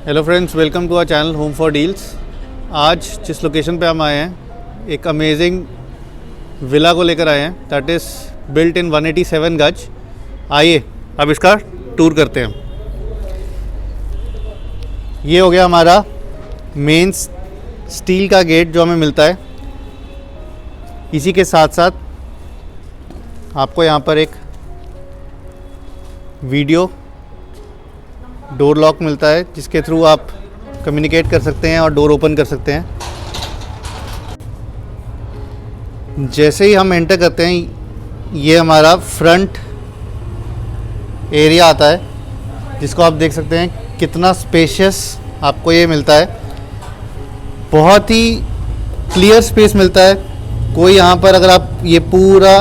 Hello friends, welcome to our channel home for deals. आज जिस location पे हम आए हैं एक अमेजिंग विला को लेकर आए हैं दैट इज़ बिल्ट इन 187 गज। आइए अब इसका टूर करते हैं। ये हो गया हमारा मेन स्टील का गेट जो हमें मिलता है। इसी के साथ साथ आपको यहाँ पर एक वीडियो डोर लॉक मिलता है जिसके थ्रू आप कम्युनिकेट कर सकते हैं और डोर ओपन कर सकते हैं। जैसे ही हम एंटर करते हैं ये हमारा फ्रंट एरिया आता है जिसको आप देख सकते हैं कितना स्पेशियस आपको ये मिलता है। बहुत ही क्लियर स्पेस मिलता है। कोई यहाँ पर अगर आप ये पूरा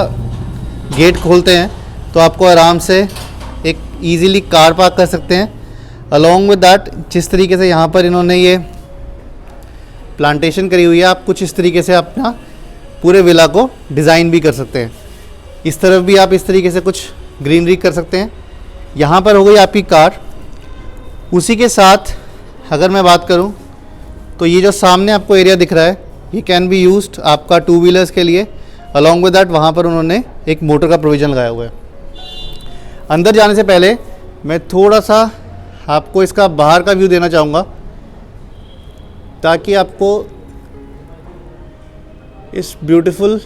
गेट खोलते हैं तो आपको आराम से एक इजीली कार पार्क कर सकते हैं। अलॉन्ग विद दैट जिस तरीके से यहाँ पर इन्होंने ये प्लांटेशन करी हुई है, आप कुछ इस तरीके से अपना पूरे विला को डिज़ाइन भी कर सकते हैं। इस तरफ भी आप इस तरीके से कुछ ग्रीनरी कर सकते हैं। यहाँ पर हो गई आपकी कार। उसी के साथ अगर मैं बात करूँ तो ये जो सामने आपको एरिया दिख रहा है ये कैन बी यूज्ड आपका 2 व्हीलर्स के लिए। अलॉन्ग विद दैट वहाँ पर उन्होंने एक मोटर का प्रोविज़न लगाया हुआ है। अंदर जाने से पहले मैं थोड़ा सा आपको इसका बाहर का व्यू देना चाहूँगा ताकि आपको इस ब्यूटीफुल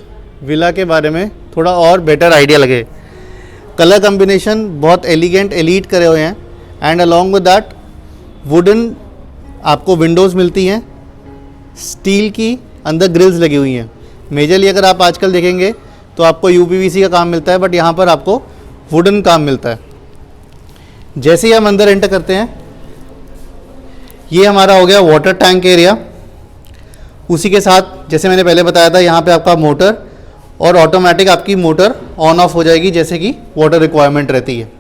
विला के बारे में थोड़ा और बेटर आइडिया लगे। कलर कम्बिनेशन बहुत एलिगेंट एलीट करे हुए हैं and along with that wooden आपको विंडोज़ मिलती हैं। स्टील की अंदर ग्रिल्स लगी हुई हैं। मेजरली अगर आप आजकल देखेंगे तो आपको यूपीवीसी का काम मिलता है, बट यहाँ पर आपको वुडन काम मिलता है। जैसे ही हम अंदर एंटर करते हैं ये हमारा हो गया वाटर टैंक एरिया। उसी के साथ जैसे मैंने पहले बताया था यहाँ पे आपका मोटर और ऑटोमेटिक आपकी मोटर ऑन ऑफ हो जाएगी जैसे कि वाटर रिक्वायरमेंट रहती है।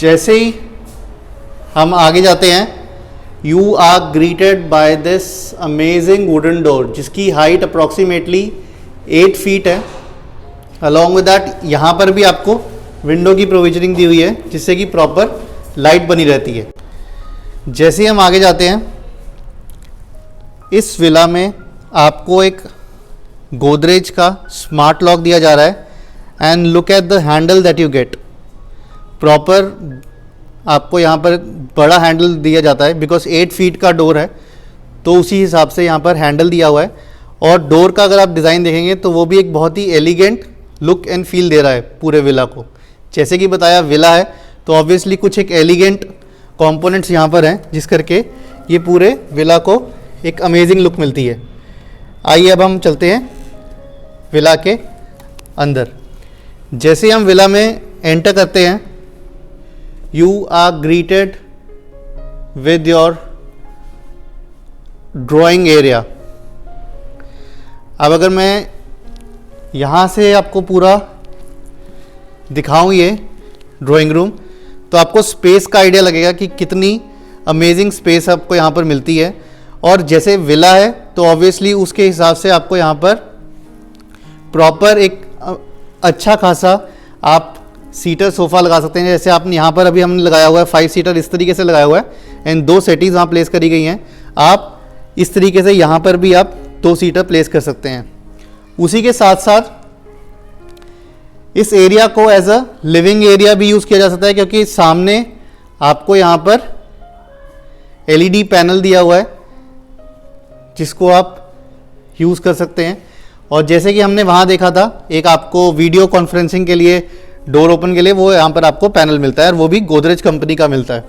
जैसे ही हम आगे जाते हैं you are greeted by this amazing wooden door जिसकी हाइट अप्रॉक्सीमेटली 8 फीट है। अलॉन्ग विद दैट यहाँ पर भी आपको विंडो की प्रोविजनिंग दी हुई है जिससे कि प्रॉपर लाइट बनी रहती है। जैसे ही हम आगे जाते हैं इस विला में आपको एक गोदरेज का स्मार्ट लॉक दिया जा रहा है and look at the handle that you get. Proper आपको यहाँ पर बड़ा हैंडल दिया जाता है बिकॉज 8 फीट का डोर है तो उसी हिसाब से यहाँ पर हैंडल दिया हुआ है। और डोर का अगर आप डिज़ाइन देखेंगे तो वो भी एक बहुत ही एलिगेंट लुक एंड फील दे रहा है पूरे विला को। जैसे कि बताया विला है तो ऑब्वियसली कुछ एक एलिगेंट कंपोनेंट्स यहाँ पर हैं जिस करके ये पूरे विला को एक अमेजिंग लुक मिलती है। आइए अब हम चलते हैं विला के अंदर। जैसे ही हम विला में एंटर करते हैं you are greeted with your drawing area. अब अगर मैं यहाँ से आपको पूरा दिखाऊं ये ड्राइंग रूम तो आपको स्पेस का आइडिया लगेगा कि कितनी अमेजिंग स्पेस आपको यहाँ पर मिलती है। और जैसे विला है तो ऑब्वियसली उसके हिसाब से आपको यहाँ पर प्रॉपर एक अच्छा खासा आप सीटर सोफ़ा लगा सकते हैं। जैसे आपने यहाँ पर अभी हमने लगाया हुआ है 5 सीटर इस तरीके से लगाया हुआ है एंड 2 सेटीज़ वहाँ प्लेस करी गई हैं। आप इस तरीके से यहाँ पर भी आप 2 सीटर प्लेस कर सकते हैं। उसी के साथ साथ इस एरिया को एज अ लिविंग एरिया भी यूज़ किया जा सकता है क्योंकि सामने आपको यहाँ पर एलईडी पैनल दिया हुआ है जिसको आप यूज़ कर सकते हैं। और जैसे कि हमने वहाँ देखा था एक आपको वीडियो कॉन्फ्रेंसिंग के लिए डोर ओपन के लिए वो यहाँ पर आपको पैनल मिलता है और वो भी गोदरेज कंपनी का मिलता है।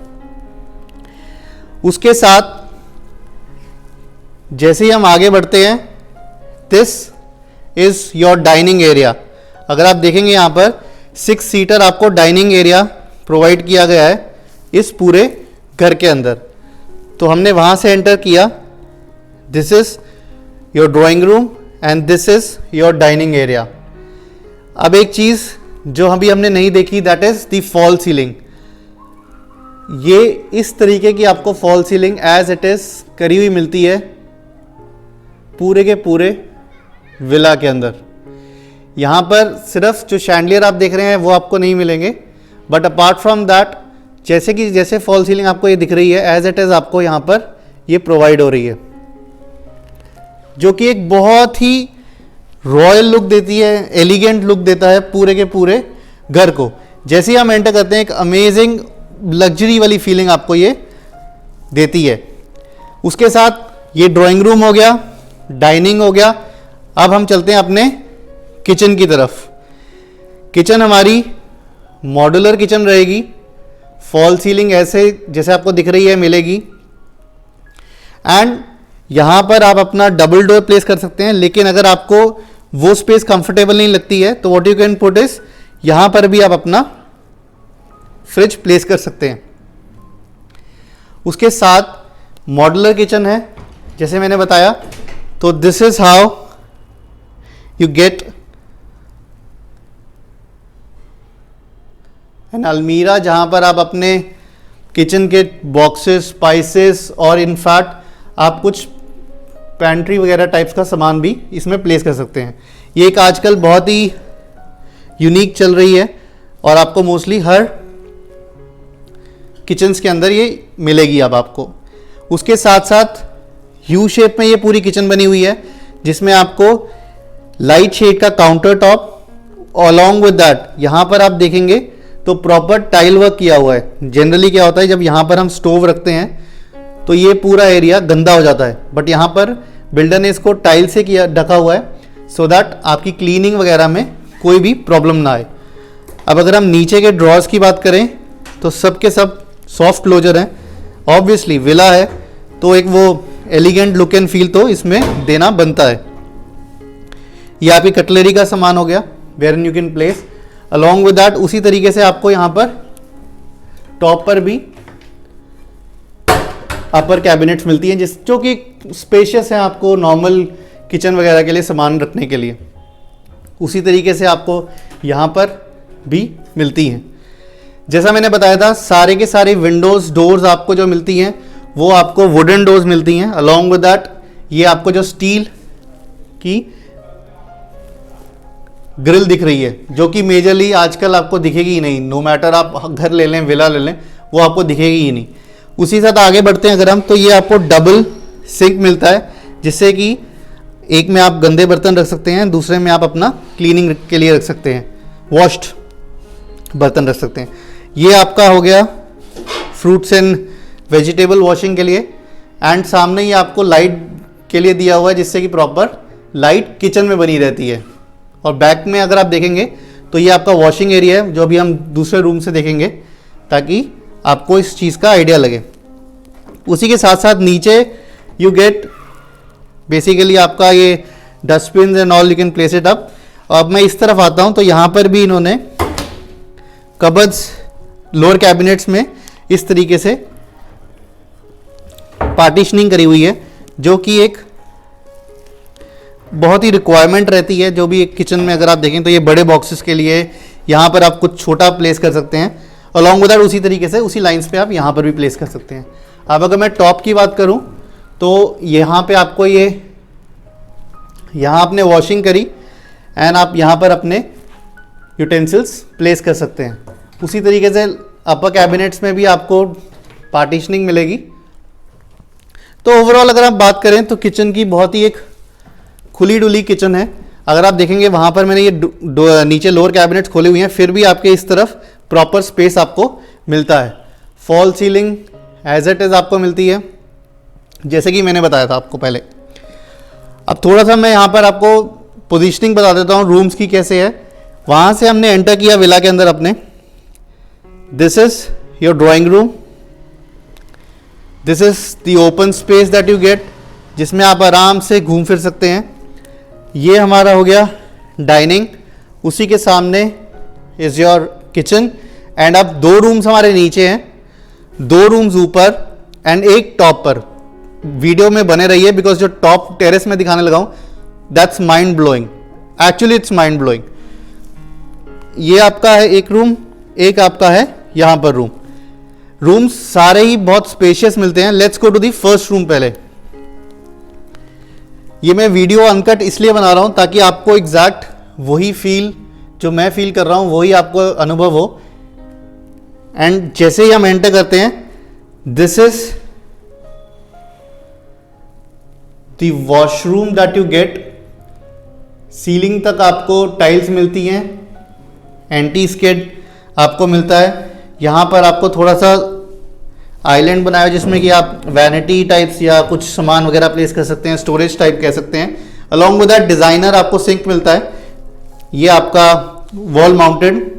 उसके साथ जैसे ही हम आगे बढ़ते हैं this is your dining area. अगर आप देखेंगे यहाँ पर 6 सीटर आपको डाइनिंग एरिया प्रोवाइड किया गया है इस पूरे घर के अंदर। तो हमने वहाँ से एंटर किया। This is your drawing room and this is your dining area. अब एक चीज़ जो अभी हमने नहीं देखी that is the fall ceiling. ये इस तरीके की आपको fall ceiling as it is करी हुई मिलती है पूरे के पूरे विला के अंदर। यहाँ पर सिर्फ जो शैंडलियर आप देख रहे हैं वो आपको नहीं मिलेंगे, बट अपार्ट फ्रॉम दैट जैसे फॉल सीलिंग आपको ये दिख रही है एज इट इज आपको यहाँ पर ये प्रोवाइड हो रही है, जो कि एक बहुत ही रॉयल लुक देती है, एलिगेंट लुक देता है पूरे के पूरे घर को। जैसे ही हम एंटर करते हैं एक अमेजिंग लग्जरी वाली फीलिंग आपको ये देती है। उसके साथ ये ड्राइंग रूम हो गया, डाइनिंग हो गया। अब हम चलते हैं अपने किचन की तरफ। किचन हमारी मॉड्यूलर किचन रहेगी, फॉल सीलिंग ऐसे जैसे आपको दिख रही है मिलेगी, एंड यहाँ पर आप अपना डबल डोर प्लेस कर सकते हैं। लेकिन अगर आपको वो स्पेस कंफर्टेबल नहीं लगती है तो what you can put is, यहाँ पर भी आप अपना फ्रिज प्लेस कर सकते हैं। उसके साथ मॉड्यूलर किचन है जैसे मैंने बताया। तो this is how you get an अलमीरा, जहां पर आप अपने किचन के बॉक्सेस, स्पाइसेस और इनफैक्ट आप कुछ पैंट्री वगैरह टाइप्स का सामान भी इसमें प्लेस कर सकते हैं। ये एक आजकल बहुत ही यूनिक चल रही है और आपको मोस्टली हर किचन्स के अंदर ये मिलेगी अब आपको। उसके साथ साथ यू शेप में ये पूरी किचन बनी हुई है, जिसमें आपको लाइट शेड का counter top, along with that यहाँ पर आप देखेंगे तो प्रॉपर टाइल वर्क किया हुआ है। जनरली क्या होता है जब यहाँ पर हम स्टोव रखते हैं तो ये पूरा एरिया गंदा हो जाता है, बट यहाँ पर बिल्डर ने इसको टाइल से किया ढका हुआ है सो दैट आपकी क्लीनिंग वगैरह में कोई भी प्रॉब्लम ना आए। अब अगर हम नीचे के ड्रॉर्स की बात करें तो सब के सब सॉफ्ट क्लोजर हैं। ऑब्वियसली विला है तो एक वो एलिगेंट लुक एंड फील तो इसमें देना बनता है। ये आपकी कटलरी का सामान हो गया where you can place. Along with that उसी तरीके से आपको यहाँ पर टॉप पर भी अपर कैबिनेट्स मिलती हैं जो कि स्पेशियस हैं आपको नॉर्मल किचन वगैरह के लिए सामान रखने के लिए। उसी तरीके से आपको यहाँ पर भी मिलती हैं। जैसा मैंने बताया था सारे के सारे विंडोज डोर्स आपको जो मिलती हैं वो आपको वुडन डोर्स मिलती हैं। अलॉन्ग विद दैट ये आपको जो स्टील की ग्रिल दिख रही है जो कि मेजरली आजकल आपको दिखेगी ही नहीं, नो मैटर आप घर ले लें विला ले लें वो आपको दिखेगी ही नहीं। उसी साथ आगे बढ़ते हैं अगर हम तो ये आपको डबल सिंक मिलता है, जिससे कि एक में आप गंदे बर्तन रख सकते हैं, दूसरे में आप अपना क्लीनिंग के लिए रख सकते हैं, वॉश्ड बर्तन रख सकते हैं। ये आपका हो गया फ्रूट्स एंड वेजिटेबल वॉशिंग के लिए, एंड सामने ही आपको लाइट के लिए दिया हुआ है जिससे कि प्रॉपर लाइट किचन में बनी रहती है। और बैक में अगर आप देखेंगे तो ये आपका वॉशिंग एरिया है जो अभी हम दूसरे रूम से देखेंगे ताकि आपको इस चीज़ का आइडिया लगे। उसी के साथ साथ नीचे यू गेट बेसिकली आपका ये dustbin and all, you can place it up. अब मैं इस तरफ आता हूँ तो यहाँ पर भी इन्होंने कबर्ड्स लोअर कैबिनेट्स में इस तरीके से पार्टीशनिंग करी हुई है जो कि एक बहुत ही रिक्वायरमेंट रहती है। जो भी एक किचन में अगर आप देखें तो ये बड़े बॉक्सेस के लिए यहाँ पर आप कुछ छोटा प्लेस कर सकते हैं। अलॉन्ग विद दैट उसी तरीके से उसी लाइंस पे आप यहाँ पर भी प्लेस कर सकते हैं। अब अगर मैं टॉप की बात करूँ तो यहाँ पे आपको ये यहाँ आपने वॉशिंग करी एंड आप यहाँ पर अपने यूटेंसिल्स प्लेस कर सकते हैं। उसी तरीके से अपर कैबिनेट्स में भी आपको पार्टीशनिंग मिलेगी। तो ओवरऑल अगर आप बात करें तो किचन की बहुत ही एक खुली डुली किचन है। अगर आप देखेंगे वहाँ पर मैंने ये नीचे लोअर कैबिनेट्स खोले हुए हैं, फिर भी आपके इस तरफ प्रॉपर स्पेस आपको मिलता है। Fall ceiling as it is आपको मिलती है जैसे कि मैंने बताया था आपको पहले। अब थोड़ा सा मैं यहाँ पर आपको पोजीशनिंग बता देता हूँ रूम्स की कैसे है। वहाँ से हमने एंटर किया विला के अंदर अपने। This is your drawing room, this is the open space that you get जिसमें आप आराम से घूम फिर सकते हैं। ये हमारा हो गया डाइनिंग, उसी के सामने इज़ योर किचन। एंड अब दो रूम्स हमारे नीचे हैं, दो रूम्स ऊपर एंड एक टॉप पर। वीडियो में बने रहिए बिकॉज जो टॉप टेरेस में दिखाने लगा हूँ that's mind blowing, actually it's mind blowing. ये आपका है एक रूम, एक आपका है यहाँ पर रूम। रूम्स सारे ही बहुत स्पेशियस मिलते हैं। Let's go to the first room पहले। ये मैं वीडियो अनकट इसलिए बना रहा हूँ ताकि आपको एग्जैक्ट वही फील जो मैं फील कर रहा हूँ वही आपको अनुभव हो। एंड जैसे ही हम एंटर करते हैं, this is the washroom that you get. Ceiling तक आपको टाइल्स मिलती हैं, एंटी स्किड आपको मिलता है। यहाँ पर आपको थोड़ा सा आइलैंड बनाया है जिसमें कि आप वैनिटी टाइप्स या कुछ सामान वगैरह प्लेस कर सकते हैं, स्टोरेज टाइप कह सकते हैं। अलॉन्ग विद दैट डिजाइनर आपको सिंक मिलता है, ये आपका वॉल माउंटेड।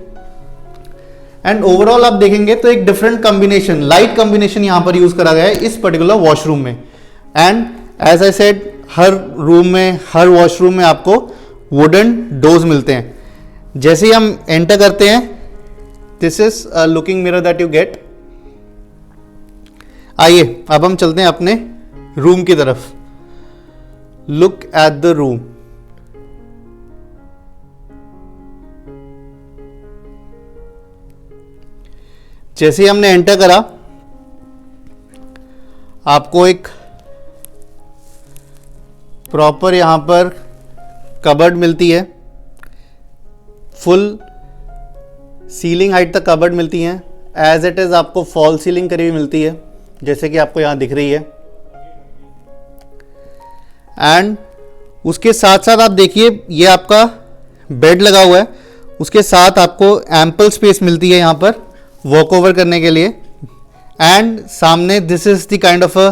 एंड ओवरऑल आप देखेंगे तो एक डिफरेंट कॉम्बिनेशन, लाइट कॉम्बिनेशन यहां पर यूज करा गया है इस पर्टिकुलर वॉशरूम में। एंड एज आई सेड, हर रूम में, हर वॉशरूम में आपको वुडन डोर्स मिलते हैं। जैसे ही हम एंटर करते हैं, this is a looking mirror that you get. आइए अब हम चलते हैं अपने रूम की तरफ। Look at the room. जैसे ही हमने एंटर करा, आपको एक प्रॉपर यहां पर कबर्ड मिलती है, फुल सीलिंग हाइट तक कबर्ड मिलती है। एज इट इज आपको फॉल सीलिंग करी हुई मिलती है, जैसे कि आपको यहां दिख रही है। एंड उसके साथ साथ आप देखिए, ये आपका बेड लगा हुआ है, उसके साथ आपको एम्पल स्पेस मिलती है यहां पर वॉक ओवर करने के लिए। एंड सामने this is the kind of a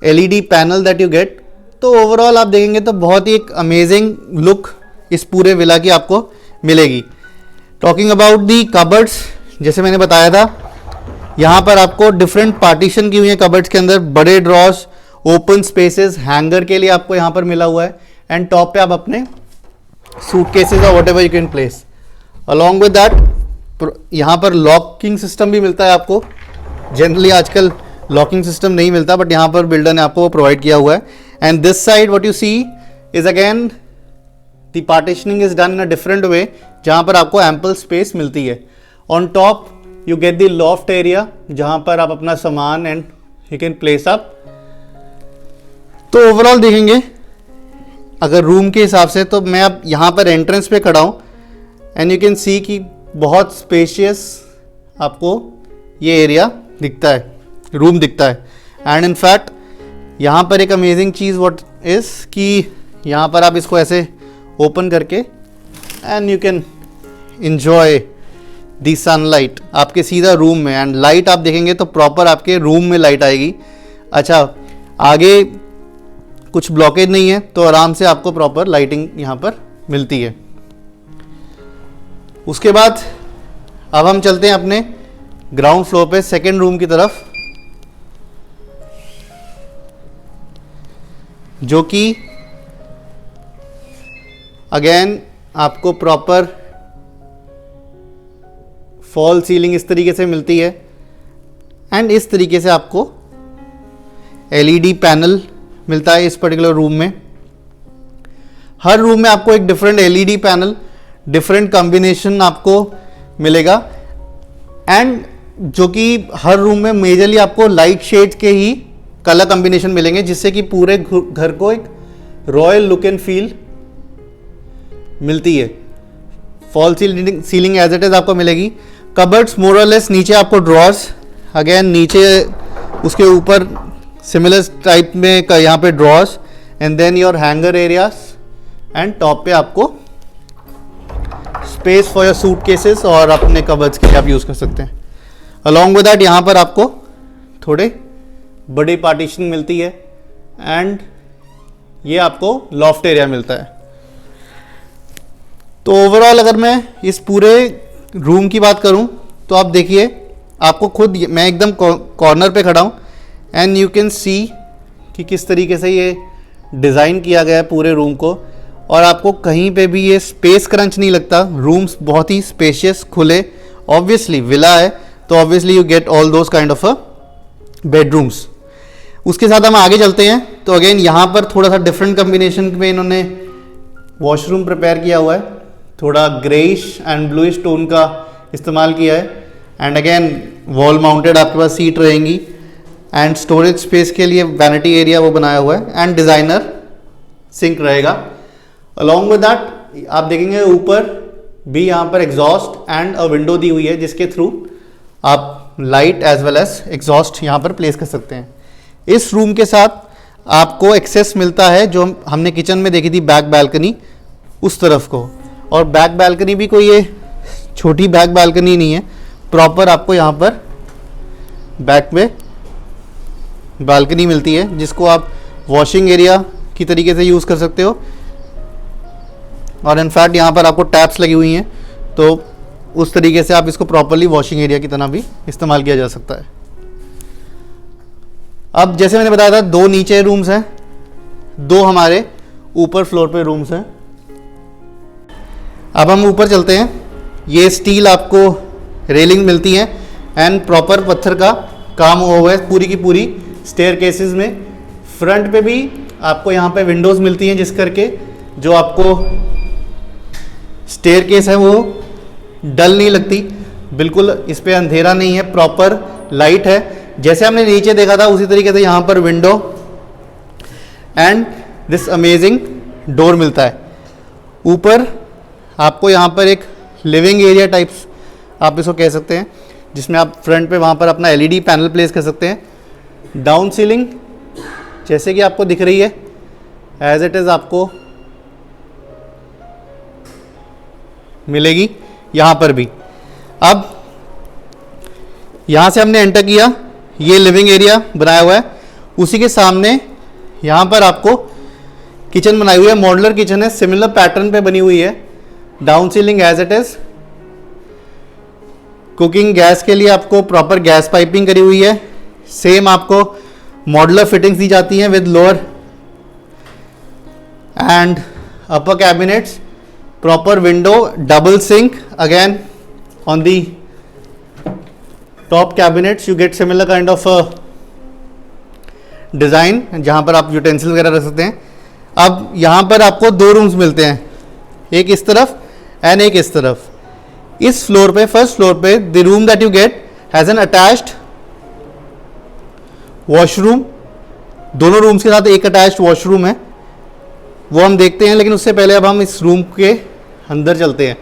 LED panel that you get. तो ओवरऑल आप देखेंगे तो बहुत ही एक अमेजिंग लुक इस पूरे विला की आपको मिलेगी। टॉकिंग अबाउट दी कबर्ड्स, जैसे मैंने बताया था, यहाँ पर आपको डिफरेंट पार्टीशन की हुई है कबर्ड्स के अंदर, बड़े ड्रॉर्स, ओपन स्पेसेस, हैंगर के लिए आपको यहाँ पर मिला हुआ है। एंड टॉप पे आप अपने सूटकेसेस और whatever you can place. Along with that यहाँ पर लॉकिंग सिस्टम भी मिलता है आपको। जनरली आजकल लॉकिंग सिस्टम नहीं मिलता, बट यहाँ पर बिल्डर ने आपको प्रोवाइड किया हुआ है। And this side what you see is again the partitioning is done in a different way, जहाँ पर आपको एम्पल स्पेस मिलती है। On top you get the loft area, जहाँ पर आप अपना सामान and you can place up. तो ओवरऑल देखेंगे अगर रूम के हिसाब से, तो मैं अब यहाँ पर एंट्रेंस पे खड़ा हूँ एंड यू कैन सी कि बहुत स्पेशियस आपको ये एरिया दिखता है, रूम दिखता है। एंड इन फैक्ट यहाँ पर एक अमेजिंग चीज़ व्हाट इज कि यहाँ पर आप इसको ऐसे ओपन करके and you can enjoy the sunlight आपके सीधा रूम में। एंड लाइट आप देखेंगे तो प्रॉपर आपके रूम में लाइट आएगी। अच्छा, आगे कुछ ब्लॉकेज नहीं है, तो आराम से आपको प्रॉपर लाइटिंग यहाँ पर मिलती है। उसके बाद अब हम चलते हैं अपने ग्राउंड फ्लोर पे सेकेंड रूम की तरफ, जो कि अगेन आपको प्रॉपर फॉल सीलिंग इस तरीके से मिलती है। एंड इस तरीके से आपको एलईडी पैनल मिलता है इस पर्टिकुलर रूम में। हर रूम में आपको एक different LED panel, different combination आपको मिलेगा। एंड जो कि हर रूम में मेजरली आपको लाइट शेड्स के ही कलर कॉम्बिनेशन मिलेंगे, जिससे कि पूरे घर को एक रॉयल लुक एंड फील मिलती है। Fall ceiling as it is आपको मिलेगी। कबर्ड्स मोर और लेस, नीचे आपको ड्रॉर्स, अगेन नीचे उसके ऊपर सिमिलर टाइप में यहाँ पे drawers, and then your hanger areas, and top पे आपको स्पेस फॉर योर सूटकेसेस और अपने कबर्ड्स के लिए आप यूज़ कर सकते हैं। अलॉन्ग विद दैट यहाँ पर आपको थोड़े बड़ी पार्टीशन मिलती है एंड ये आपको लॉफ्ट एरिया मिलता है। तो ओवरऑल अगर मैं इस पूरे रूम की बात करूं तो आप देखिए, आपको खुद, मैं एकदम कॉर्नर पे खड़ा हूं एंड यू कैन सी कि किस तरीके से ये डिज़ाइन किया गया है पूरे रूम को, और आपको कहीं पे भी ये स्पेस क्रंच नहीं लगता। रूम्स बहुत ही स्पेशियस, खुले, ऑब्वियसली विला है तो obviously you get all those kind of a bedrooms. उसके साथ हम आगे चलते हैं तो अगेन यहाँ पर थोड़ा सा डिफरेंट कॉम्बिनेशन में इन्होंने वॉशरूम प्रिपेयर किया हुआ है, थोड़ा ग्रेइश एंड ब्लूइश टोन का इस्तेमाल किया है। एंड अगेन वॉल माउंटेड आपके पास सीट रहेंगी एंड स्टोरेज स्पेस के लिए वैनिटी एरिया वो बनाया हुआ है एंड डिज़ाइनर सिंक रहेगा। अलॉन्ग विद दैट आप देखेंगे ऊपर भी यहाँ पर एग्जॉस्ट एंड अ विंडो दी हुई है, जिसके थ्रू आप light as well as exhaust यहाँ पर प्लेस कर सकते हैं। इस रूम के साथ आपको एक्सेस मिलता है जो हमने किचन में देखी थी बैक बालकनी उस तरफ को, और बैक बालकनी भी कोई ये छोटी बैक बालकनी नहीं है, प्रॉपर आपको यहाँ पर बैक में बालकनी मिलती है जिसको आप वॉशिंग एरिया की तरीके से यूज़ कर सकते हो। और इनफैक्ट यहाँ पर आपको टैप्स लगी हुई हैं, तो उस तरीके से आप इसको प्रॉपरली वॉशिंग एरिया की तरह भी इस्तेमाल किया जा सकता है। अब जैसे मैंने बताया था 2 नीचे रूम्स हैं, 2 हमारे ऊपर फ्लोर पे रूम्स हैं। अब हम ऊपर चलते हैं। ये स्टील आपको रेलिंग मिलती है एंड प्रॉपर पत्थर का काम हुआ हुआ है पूरी की पूरी स्टेयर केसेस में। फ्रंट पे भी आपको यहाँ पे विंडोज़ मिलती हैं जिस करके जो आपको स्टेयर केस है वो डल नहीं लगती, बिल्कुल इस पे अंधेरा नहीं है, प्रॉपर लाइट है। जैसे हमने नीचे देखा था उसी तरीके से यहाँ पर window and this amazing door मिलता है। ऊपर आपको यहाँ पर एक लिविंग एरिया टाइप्स आप इसको कह सकते हैं, जिसमें आप फ्रंट पे वहाँ पर अपना एलईडी पैनल प्लेस कर सकते हैं। डाउन सीलिंग जैसे कि आपको दिख रही है एज इट इज़ आपको मिलेगी यहाँ पर भी। अब यहाँ से हमने एंटर किया, ये लिविंग एरिया बनाया हुआ है, उसी के सामने यहाँ पर आपको किचन बनाई हुई है। मॉड्यूलर किचन है, सिमिलर पैटर्न पे बनी हुई है। Down ceiling as it is. Cooking gas के लिए आपको प्रॉपर गैस पाइपिंग करी हुई है। सेम आपको मॉड्यूलर फिटिंग्स दी जाती हैं with lower and upper cabinets, proper window, double sink. Again on the top cabinets you get similar kind of design जहाँ पर आप यूटेंसिल वगैरह रख सकते हैं। अब यहाँ पर आपको 2 रूम्स मिलते हैं, एक इस तरफ एंड एक इस तरफ। इस फ्लोर पे, फर्स्ट फ्लोर पे, the room that you get has an attached washroom. दोनों रूम्स के साथ एक अटैच्ड वॉशरूम है, वो हम देखते हैं। लेकिन उससे पहले अब हम इस रूम के अंदर चलते हैं।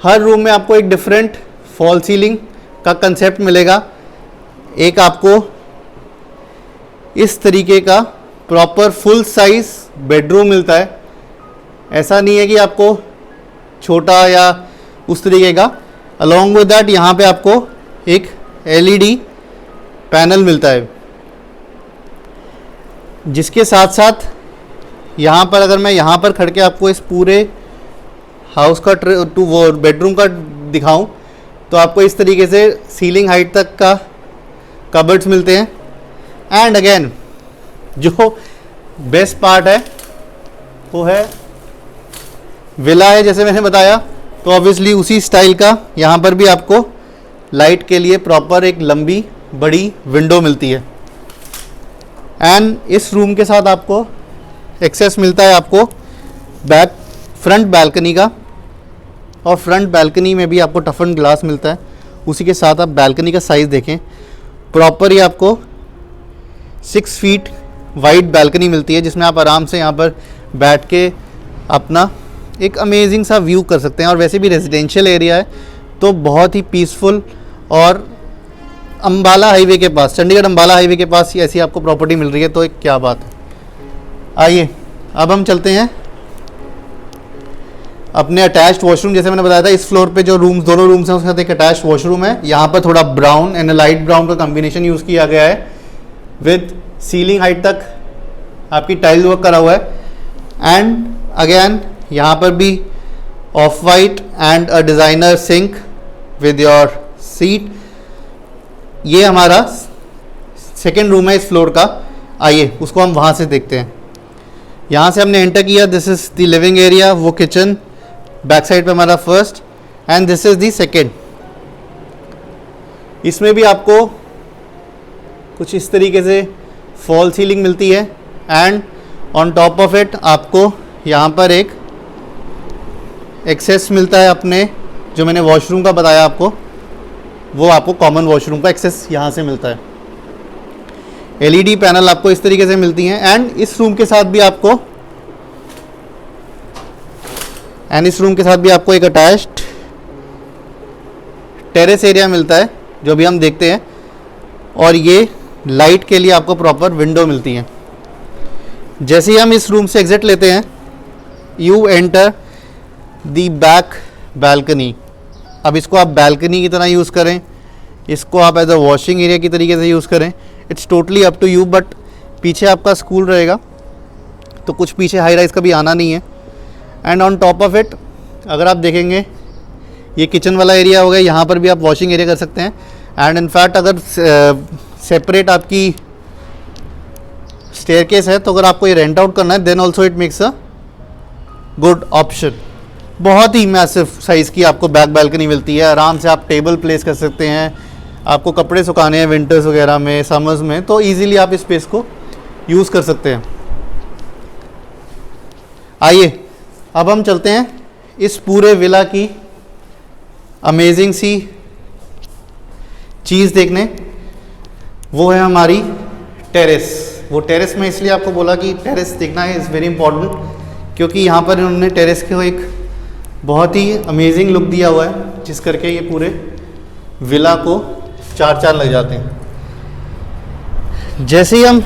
हर रूम में आपको एक डिफरेंट फॉल सीलिंग का कंसेप्ट मिलेगा। एक आपको इस तरीके का प्रॉपर फुल साइज बेडरूम मिलता है। ऐसा नहीं है कि आपको छोटा या उस तरीके का। अलॉन्ग विद दैट यहाँ पे आपको एक एलईडी पैनल मिलता है, जिसके साथ साथ यहाँ पर अगर मैं यहाँ पर खड़ के आपको इस पूरे हाउस का वो बेडरूम का दिखाऊं तो आपको इस तरीके से सीलिंग हाइट तक का कबर्ड्स मिलते हैं। एंड अगेन जो बेस्ट पार्ट है वो है विला है, जैसे मैंने बताया, तो ऑब्वियसली उसी स्टाइल का यहाँ पर भी आपको लाइट के लिए प्रॉपर एक लंबी बड़ी विंडो मिलती है। एंड इस रूम के साथ आपको एक्सेस मिलता है आपको फ्रंट बैल्कनी का, और फ्रंट बैल्कनी में भी आपको टफन ग्लास मिलता है। उसी के साथ आप बैल्कनी का साइज़ देखें, प्रॉपर ही आपको 6 फीट वाइड बैल्कनी मिलती है, जिसमें आप आराम से यहाँ पर बैठ के अपना एक अमेजिंग सा व्यू कर सकते हैं। और वैसे भी रेजिडेंशियल एरिया है तो बहुत ही पीसफुल, और अंबाला हाईवे के पास, चंडीगढ़ अंबाला हाईवे के पास ऐसी आपको प्रॉपर्टी मिल रही है, तो एक क्या बात है। आइए अब हम चलते हैं अपने अटैच्ड वॉशरूम। जैसे मैंने बताया था इस फ्लोर पे जो रूम्स, दोनों रूम्स हैं उसके साथ एक अटैच्ड वॉशरूम है। यहाँ पर थोड़ा ब्राउन एंड लाइट ब्राउन का कॉम्बिनेशन यूज़ किया गया है, विद सीलिंग हाइट तक आपकी टाइल वर्क करा हुआ है। एंड अगेन यहाँ पर भी of white and a designer sync with your seat. ये हमारा सेकेंड रूम है इस फ्लोर का। आइए उसको हम वहाँ से देखते हैं। यहाँ से हमने एंटर किया, this is the living area, वो किचन बैक साइड पे हमारा first, and this is the second. इसमें भी आपको कुछ इस तरीके से फॉल सीलिंग मिलती है, and on top of it आपको यहाँ पर एक एक्सेस मिलता है अपने, जो मैंने वॉशरूम का बताया आपको, वो आपको कॉमन वॉशरूम का एक्सेस यहाँ से मिलता है। एलईडी पैनल आपको इस तरीके से मिलती हैं। एंड इस रूम के साथ भी आपको एक अटैच्ड टेरेस एरिया मिलता है, जो अभी हम देखते हैं, और ये लाइट के लिए आपको प्रॉपर विंडो मिलती है। जैसे ही हम इस रूम से एग्जिट लेते हैं, you enter the back balcony. अब इसको आप बैल्कनी की तरह यूज़ करें, इसको आप एज अ वॉशिंग एरिया की तरीके से यूज़ करें, it's totally up to you. But पीछे आपका स्कूल रहेगा, तो कुछ पीछे हाई राइज का भी आना नहीं है। And on top of it अगर आप देखेंगे, ये किचन वाला एरिया हो गया, यहाँ पर भी आप वॉशिंग एरिया कर सकते हैं। एंड इनफैक्ट अगर सेपरेट आपकी स्टेयरकेस है, तो अगर आपको ये रेंट आउट करना है, then also it makes a good option. बहुत ही मैसिव साइज़ की आपको बैक बैल्कनी मिलती है। आराम से आप टेबल प्लेस कर सकते हैं, आपको कपड़े सुखाने हैं विंटर्स वगैरह में, समर्स में, तो ईज़िली आप इस स्पेस को यूज़ कर सकते हैं। आइए अब हम चलते हैं इस पूरे विला की अमेजिंग सी चीज़ देखने, वो है हमारी टेरेस। वो टेरेस में इसलिए आपको बोला कि टेरेस देखना है, इज़ वेरी इंपॉर्टेंट, क्योंकि यहाँ पर इन्होंने टेरेस को एक बहुत ही अमेजिंग लुक दिया हुआ है, जिस करके ये पूरे विला को चार चांद लग जाते हैं। जैसे ही हम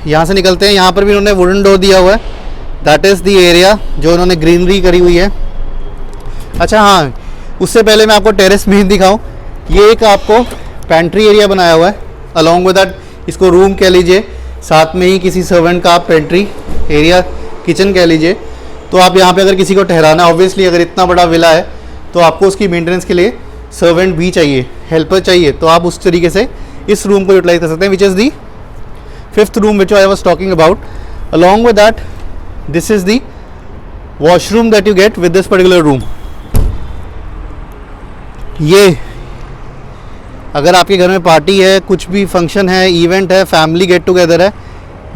यहाँ से निकलते हैं, यहाँ पर भी इन्होंने वुडन डोर दिया हुआ है, दैट इज़ द एरिया जो इन्होंने ग्रीनरी करी हुई है। अच्छा हाँ, उससे पहले मैं आपको टेरेस में दिखाऊँ, ये एक आपको पेंट्री एरिया बनाया हुआ है, अलॉन्ग विद दैट इसको रूम कह लीजिए, साथ में ही किसी सर्वेंट का आप पेंट्री एरिया, किचन कह लीजिए। तो आप यहाँ पे अगर किसी को ठहराना, ऑब्वियसली अगर इतना बड़ा विला है तो आपको उसकी मेंटेनेंस के लिए सर्वेंट भी चाहिए, हेल्पर चाहिए, तो आप उस तरीके से इस रूम को यूटिलाइज कर सकते हैं, which is the 5th room which I was talking about. Along with that this is the washroom that you get with this particular room. ये अगर आपके घर में पार्टी है, कुछ भी फंक्शन है, इवेंट है, फैमिली गेट टुगेदर है,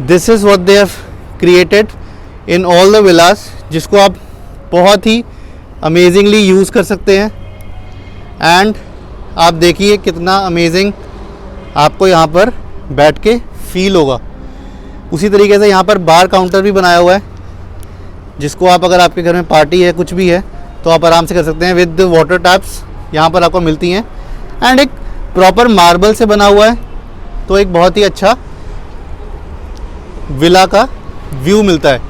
this is what they have created in all the villas, जिसको आप बहुत ही अमेजिंगली यूज़ कर सकते हैं। एंड आप देखिए कितना अमेजिंग आपको यहाँ पर बैठ के फील होगा। उसी तरीके से यहाँ पर बार काउंटर भी बनाया हुआ है, जिसको आप अगर आपके घर में पार्टी है, कुछ भी है, तो आप आराम से कर सकते हैं। विद वाटर टैप्स यहाँ पर आपको मिलती हैं, एंड एक प्रॉपर मार्बल से बना हुआ है, तो एक बहुत ही अच्छा विला का व्यू मिलता है।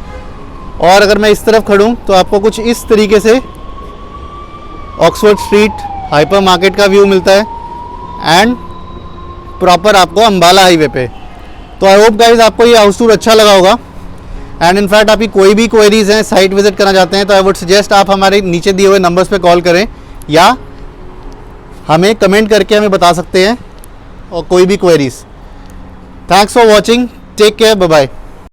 और अगर मैं इस तरफ खड़ूं तो आपको कुछ इस तरीके से ऑक्सफोर्ड स्ट्रीट हाइपर मार्केट का व्यू मिलता है, एंड प्रॉपर आपको अंबाला हाईवे पे। तो आई होप गाइज आपको ये हाउस टूर अच्छा लगा होगा। एंड इनफैक्ट आपकी कोई भी क्वेरीज हैं, साइट विजिट करना चाहते हैं, तो आई वुड सजेस्ट आप हमारे नीचे दिए हुए नंबर्स पे कॉल करें, या हमें कमेंट करके हमें बता सकते हैं और कोई भी queries. Thanks for watching, take care, bye bye.